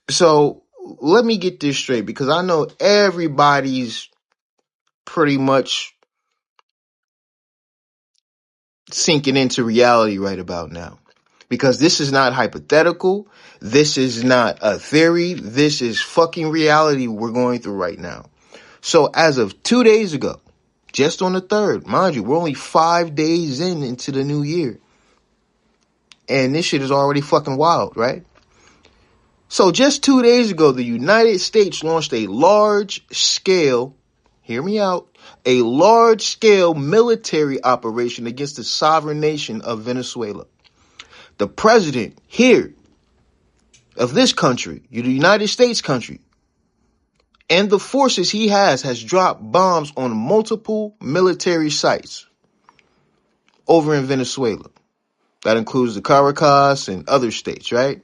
So let me get this straight, because I know everybody's pretty much sinking into reality right about now. Because this is not hypothetical. This is not a theory. This is fucking reality we're going through right now. So as of 2 days ago, just on the 3rd, mind you, we're only 5 days into the new year. And this shit is already fucking wild, right? So just 2 days ago, the United States launched a large-scale, hear me out, a large-scale military operation against the sovereign nation of Venezuela. The president here of this country, the United States country, and the forces he has dropped bombs on multiple military sites over in Venezuela. That includes the Caracas and other states, right?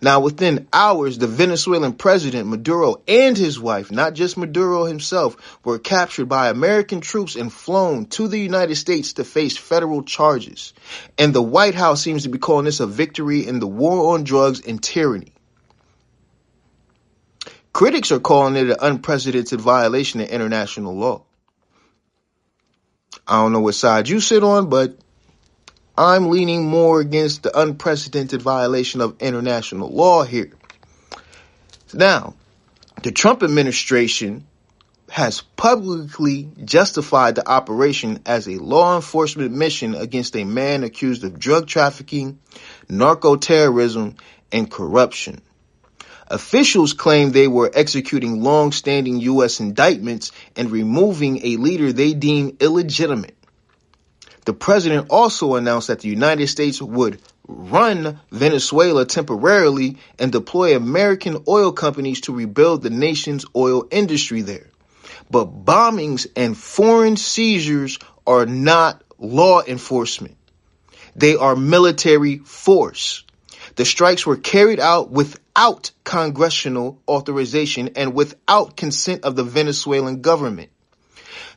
Now, within hours, the Venezuelan president, Maduro, and his wife, not just Maduro himself, were captured by American troops and flown to the United States to face federal charges. And the White House seems to be calling this a victory in the war on drugs and tyranny. Critics are calling it an unprecedented violation of international law. I don't know what side you sit on, but I'm leaning more against the unprecedented violation of international law here. Now, the Trump administration has publicly justified the operation as a law enforcement mission against a man accused of drug trafficking, narco-terrorism, and corruption. Officials claim they were executing long-standing U.S. indictments and removing a leader they deem illegitimate. The president also announced that the United States would run Venezuela temporarily and deploy American oil companies to rebuild the nation's oil industry there. But bombings and foreign seizures are not law enforcement. They are military force. The strikes were carried out without congressional authorization and without consent of the Venezuelan government.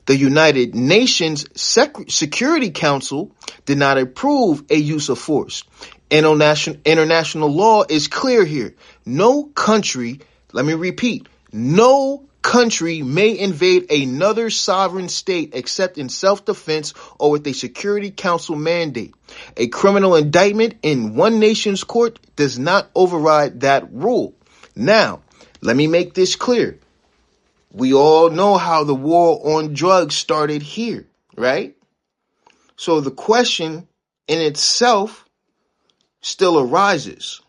The United Nations Security Council did not approve a use of force. International law is clear here. No country, let me repeat, no country may invade another sovereign state except in self-defense or with a Security Council mandate. A criminal indictment in one nation's court does not override that rule. Now, let me make this clear. We all know how the war on drugs started here, right? So the question in itself still arises.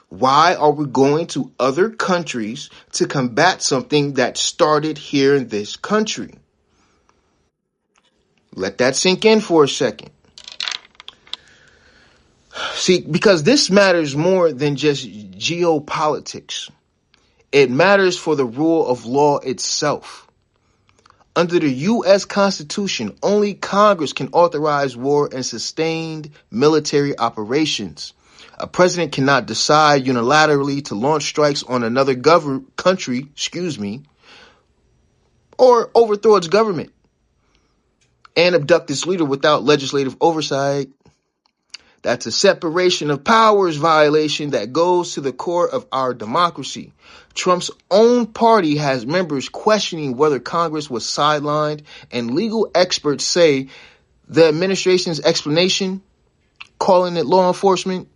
Why are we going to other countries to combat something that started here in this country? Let that sink in for a second. See, because this matters more than just geopolitics. It matters for the rule of law itself. Under the U.S. Constitution, only Congress can authorize war and sustained military operations. A president cannot decide unilaterally to launch strikes on another country, or overthrow its government and abduct its leader without legislative oversight. That's a separation of powers violation that goes to the core of our democracy. Trump's own party has members questioning whether Congress was sidelined, and legal experts say the administration's explanation, calling it law enforcement,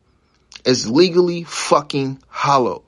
is legally fucking hollow.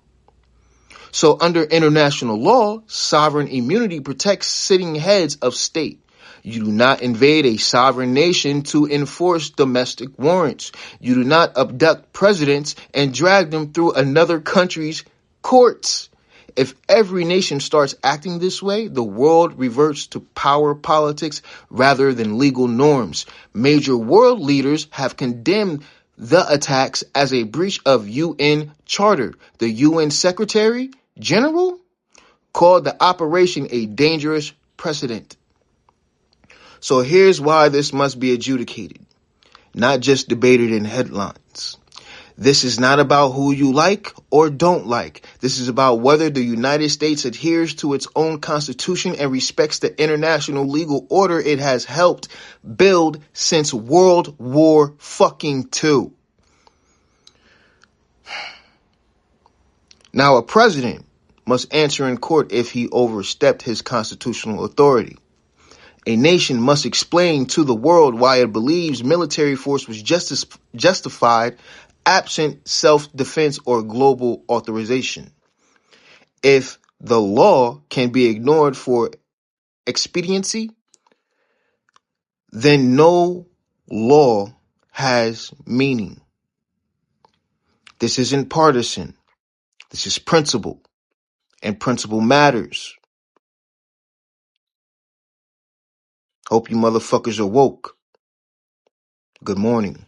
So under international law, sovereign immunity protects sitting heads of state. You do not invade a sovereign nation to enforce domestic warrants. You do not abduct presidents and drag them through another country's courts. If every nation starts acting this way, the world reverts to power politics rather than legal norms. Major world leaders have condemned the attacks as a breach of UN Charter. The UN Secretary General called the operation a dangerous precedent. So here's why this must be adjudicated, not just debated in headlines. This is not about who you like or don't like. This is about whether the United States adheres to its own constitution and respects the international legal order it has helped build since World War II. Now, a president must answer in court if he overstepped his constitutional authority. A nation must explain to the world why it believes military force was justified absent self-defense or global authorization. If the law can be ignored for expediency, then no law has meaning. This isn't partisan. This is principle, and principle matters. Hope you motherfuckers are woke. Good morning.